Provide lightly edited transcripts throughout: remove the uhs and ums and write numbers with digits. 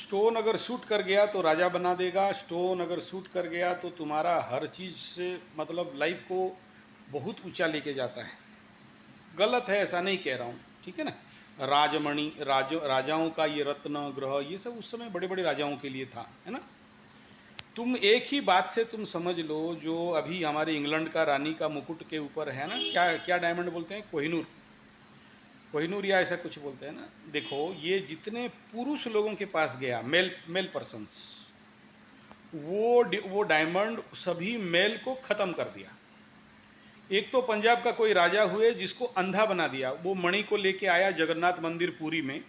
Stone अगर suit कर गया तो राजा बना देगा, स्टोन अगर सूट कर गया तो तुम्हारा हर चीज़ से मतलब लाइफ को बहुत ऊंचा लेके जाता है। गलत है ऐसा नहीं कह रहा हूँ, ठीक है ना। राजमणि राजाओं का ये रत्न ग्रह ये सब उस समय बड़े बड़े राजाओं के लिए था, है ना। तुम एक ही बात से तुम समझ लो, जो अभी हमारे इंग्लैंड का रानी का मुकुट के ऊपर है ना, क्या क्या डायमंड बोलते हैं, कोहिनूर, कोहिनूर या ऐसा कुछ बोलते हैं ना। देखो ये जितने पुरुष लोगों के पास गया, मेल मेल पर्सन्स, वो डायमंड सभी मेल को ख़त्म कर दिया। एक तो पंजाब का कोई राजा हुए जिसको अंधा बना दिया, वो मणि को लेके आया जगन्नाथ मंदिर पुरी में,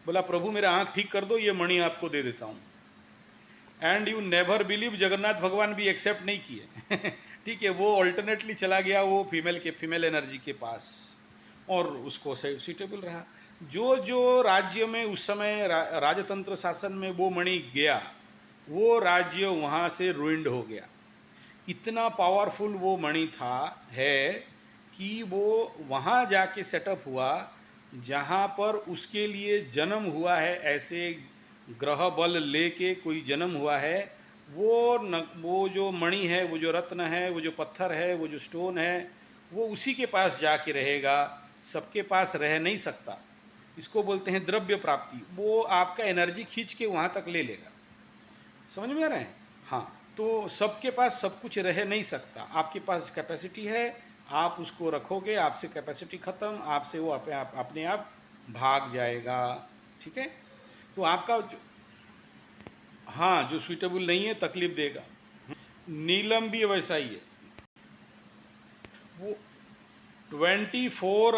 बोला प्रभु मेरा आँख ठीक कर दो, ये मणि आपको दे देता हूँ। And you never believe, Jagannath भगवान भी एक्सेप्ट नहीं किए ठीक है, वो ऑल्टरनेटली चला गया वो फीमेल एनर्जी के पास, और उसको सूटेबल रहा। जो जो राज्य में उस समय राजतंत्र शासन में वो मणि गया, वो राज्य वहाँ से रुइंड हो गया। इतना पावरफुल वो मणि था है कि वो वहाँ जाके सेटअप हुआ जहाँ पर उसके लिए जन्म हुआ है, ऐसे ग्रह बल लेके कोई जन्म हुआ है। वो जो मणि है, वो जो रत्न है, वो जो पत्थर है, वो जो स्टोन है, वो उसी के पास जाके रहेगा, सबके पास रह नहीं सकता। इसको बोलते हैं द्रव्य प्राप्ति। वो आपका एनर्जी खींच के वहाँ तक ले लेगा। समझ में आ रहे हैं। हाँ, तो सबके पास सब कुछ रह नहीं सकता। आपके पास कैपेसिटी है, आप उसको रखोगे, आपसे कैपेसिटी ख़त्म, आपसे वो अपने आप भाग जाएगा। ठीक है, तो आपका हाँ, जो सूटेबल नहीं है तकलीफ देगा। नीलम भी वैसा ही है। वो 24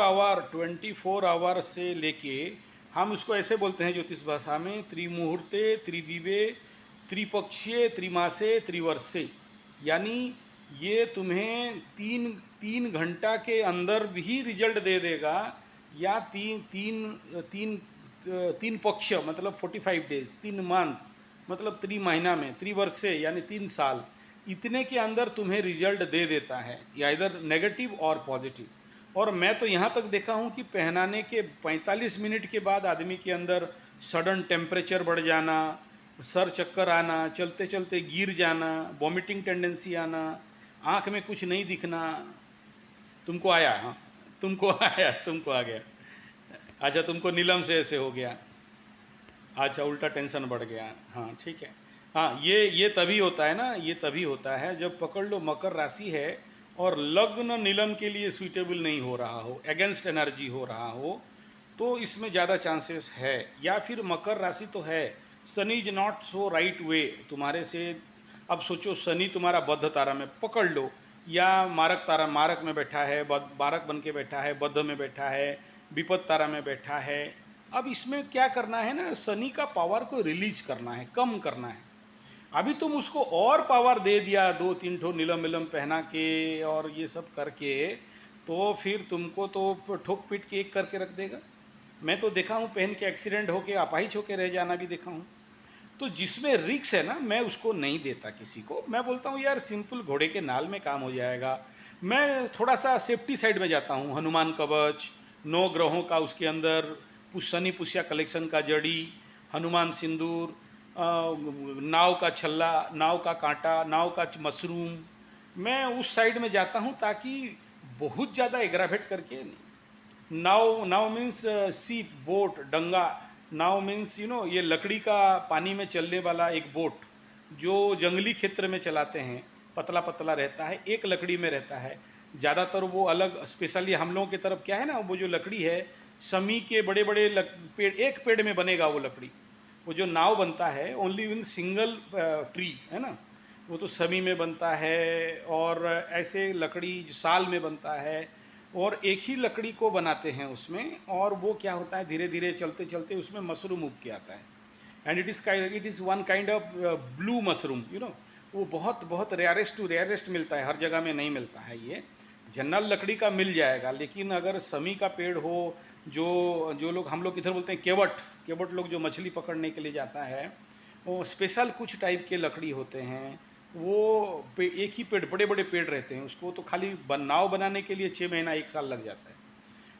आवर से लेके, हम उसको ऐसे बोलते हैं ज्योतिष भाषा में, त्रिमुहूर्ते त्रिदिवे त्रिपक्षीय त्रिमासे त्रिवर्षे, यानी ये तुम्हें तीन तीन घंटा के अंदर भी रिजल्ट दे देगा, या तीन तीन तीन तीन पक्ष मतलब 45 डेज, 3 मंथ मतलब 3 महीना में, त्रिवर्षे यानी 3 साल, इतने के अंदर तुम्हें रिजल्ट दे देता है, या इधर नेगेटिव और पॉजिटिव। और मैं तो यहाँ तक देखा हूँ कि पहनाने के 45 मिनट के बाद आदमी के अंदर सडन टेम्परेचर बढ़ जाना, सर चक्कर आना, चलते चलते गिर जाना, वॉमिटिंग टेंडेंसी आना, आँख में कुछ नहीं दिखना। तुमको आया? हाँ, तुमको आया, तुमको आ गया। अच्छा, तुमको नीलम से ऐसे हो गया। अच्छा, उल्टा टेंशन बढ़ गया। हाँ ठीक है। हाँ, ये तभी होता है ना, ये तभी होता है जब पकड़ लो मकर राशि है और लग्न नीलम के लिए सूटेबल नहीं हो रहा हो, अगेंस्ट एनर्जी हो रहा हो, तो इसमें ज़्यादा चांसेस है। या फिर मकर राशि तो है, Shani is not so right way तुम्हारे से। अब सोचो शनि तुम्हारा बद्ध तारा में पकड़ लो, या मारक तारा, मारक में बैठा है, मारक बन के बैठा है, बद्ध में बैठा है, विपद तारा में बैठा है। अब इसमें क्या करना है ना, शनि का पावर को रिलीज करना है, कम करना है। अभी तुम उसको और पावर दे दिया, 2-3 ठो नीलम विलम पहना के और ये सब करके, तो फिर तुमको तो ठोक पीट के एक करके रख देगा। मैं तो देखा हूँ पहन के एक्सीडेंट होके अपाहिज होके रह जाना भी देखा हूँ। तो जिसमें रिक्स है ना, मैं उसको नहीं देता किसी को। मैं बोलता हूँ यार सिंपल घोड़े के नाल में काम हो जाएगा। मैं थोड़ा सा सेफ्टी साइड में जाता हूँ, हनुमान कवच, 9 ग्रहों का उसके अंदर, शनि पुष्या कलेक्शन का जड़ी, हनुमान सिंदूर, नाव का छल्ला, नाव का कांटा, नाव का मशरूम, मैं उस साइड में जाता हूँ, ताकि बहुत ज़्यादा एग्रावेट करके नहीं। नाव, नाव मीन्स सीप, बोट, डंगा। नाव मीन्स ये लकड़ी का पानी में चलने वाला एक बोट, जो जंगली क्षेत्र में चलाते हैं, पतला पतला रहता है, एक लकड़ी में रहता है ज़्यादातर। वो अलग स्पेशली हम लोगों की तरफ क्या है ना, वो जो लकड़ी है, समी के बड़े बड़े पेड़, एक पेड़ में बनेगा वो लकड़ी। वो जो नाव बनता है ओनली इन सिंगल ट्री, है ना, वो तो समी में बनता है, और ऐसे लकड़ी साल में बनता है, और एक ही लकड़ी को बनाते हैं उसमें। और वो क्या होता है, धीरे धीरे चलते चलते उसमें मशरूम उग के आता है, and it is one kind of blue mushroom, वो बहुत बहुत रेयरेस्ट टू रेयरेस्ट मिलता है, हर जगह में नहीं मिलता है। ये जनरल लकड़ी का मिल जाएगा, लेकिन अगर समी का पेड़ हो, जो जो लोग, हम लोग इधर बोलते हैं केवट, केवट लोग जो मछली पकड़ने के लिए जाता है, वो स्पेशल कुछ टाइप के लकड़ी होते हैं। वो एक ही पेड़, बड़े बड़े पेड़ रहते हैं, उसको तो खाली नाव बनाने के लिए 6 महीना 1 साल लग जाता है।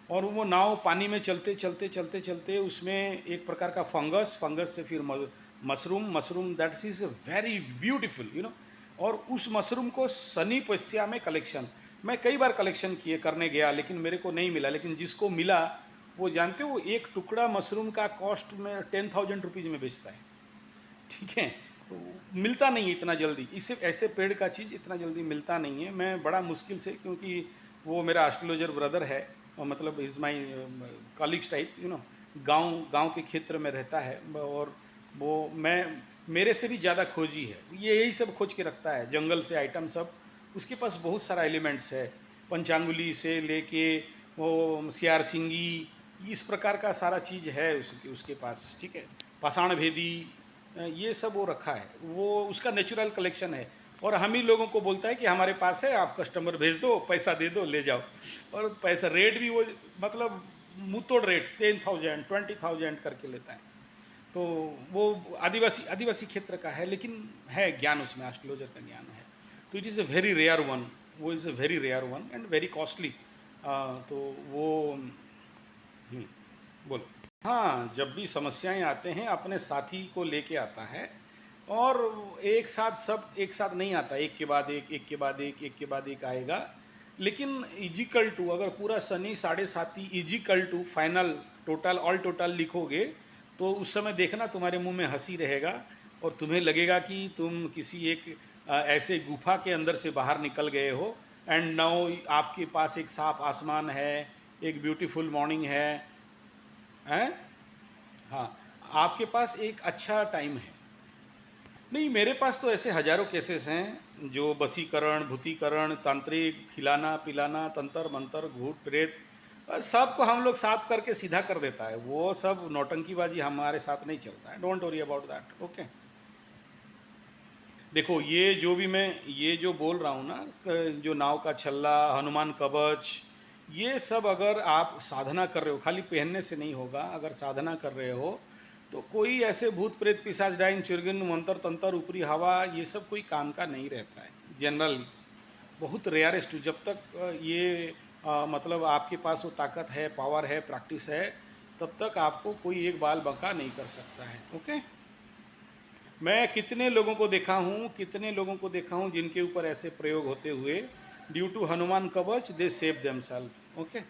और वो नाव पानी में चलते चलते चलते चलते उसमें एक प्रकार का फंगस, फंगस से फिर mushroom, mushroom that is very beautiful you know. और उस मशरूम को सनी पस्या में कलेक्शन, मैं कई बार कलेक्शन किए करने गया लेकिन मेरे को नहीं मिला, लेकिन जिसको मिला वो जानते हो एक टुकड़ा मशरूम का कॉस्ट में 10,000 रुपीज़ में बेचता है। ठीक है, तो मिलता नहीं है इतना जल्दी, इसे ऐसे पेड़ का चीज़ इतना जल्दी मिलता नहीं है। मैं बड़ा मुश्किल से, क्योंकि वो मेरा एस्ट्रोलॉजर ब्रदर है और मतलब is my colleagues type you know, गांव गांव के क्षेत्र में रहता है और वो मैं मेरे से भी ज़्यादा खोजी है, ये यही सब खोज के रखता है, जंगल से आइटम सब। उसके पास बहुत सारा एलिमेंट्स है, पंचांगुली से लेके वो सियार सिंगी, इस प्रकार का सारा चीज़ है उसके पास। ठीक है, पाषाण भेदी, ये सब वो रखा है, वो उसका नेचुरल कलेक्शन है। और हम ही लोगों को बोलता है कि हमारे पास है, आप कस्टमर भेज दो, पैसा दे दो, ले जाओ। और पैसा रेट भी वो मतलब मुँह तोड़ रेट 10,000 20,000 करके लेता है। तो वो आदिवासी आदिवासी क्षेत्र का है, लेकिन है ज्ञान उसमें, एस्ट्रोलॉजर का ज्ञान है। तो it is a very rare one, वो is a very rare one and very costly. तो वो बोलो। हाँ, जब भी समस्याएँ आते हैं अपने साथी को लेके आता है, और एक साथ सब एक साथ नहीं आता, एक के बाद एक, एक के बाद एक के बाद एक आएगा। लेकिन इजिकल टू, अगर पूरा शनि साढ़े साथी is equal to final total all total लिखोगे, तो उस समय देखना तुम्हारे मुंह में हंसी रहेगा और तुम्हें लगेगा कि तुम किसी एक ऐसे गुफा के अंदर से बाहर निकल गए हो। एंड नाउ आपके पास एक साफ आसमान है, एक ब्यूटीफुल मॉर्निंग है। हाँ, आपके पास एक अच्छा टाइम है। नहीं, मेरे पास तो ऐसे हज़ारों केसेस हैं जो वशीकरण, भूतीकरण, तांत्रिक, खिलाना, पिलाना, तंत्र मंत्र, भूत प्रेत, सबको हम लोग साफ करके सीधा कर देता है। वो सब नौटंकीबाजी हमारे साथ नहीं चलता है, don't worry about that, okay. देखो, ये जो बोल रहा हूँ ना, जो नाव का छल्ला, हनुमान कवच, ये सब अगर आप साधना कर रहे हो, खाली पहनने से नहीं होगा, अगर साधना कर रहे हो तो कोई ऐसे भूत प्रेत पिशाच डाइन चुर्गिन मंत्र तंत्र ऊपरी हवा, ये सब कोई काम का नहीं रहता है जनरल, बहुत रेयरेस्ट। जब तक ये मतलब आपके पास वो ताकत है, पावर है, प्रैक्टिस है, तब तक आपको कोई एक बाल बका नहीं कर सकता है, ओके। मैं कितने लोगों को देखा हूँ जिनके ऊपर ऐसे प्रयोग होते हुए, ड्यू टू हनुमान कवच दे सेव देमसेल्फ, ओके।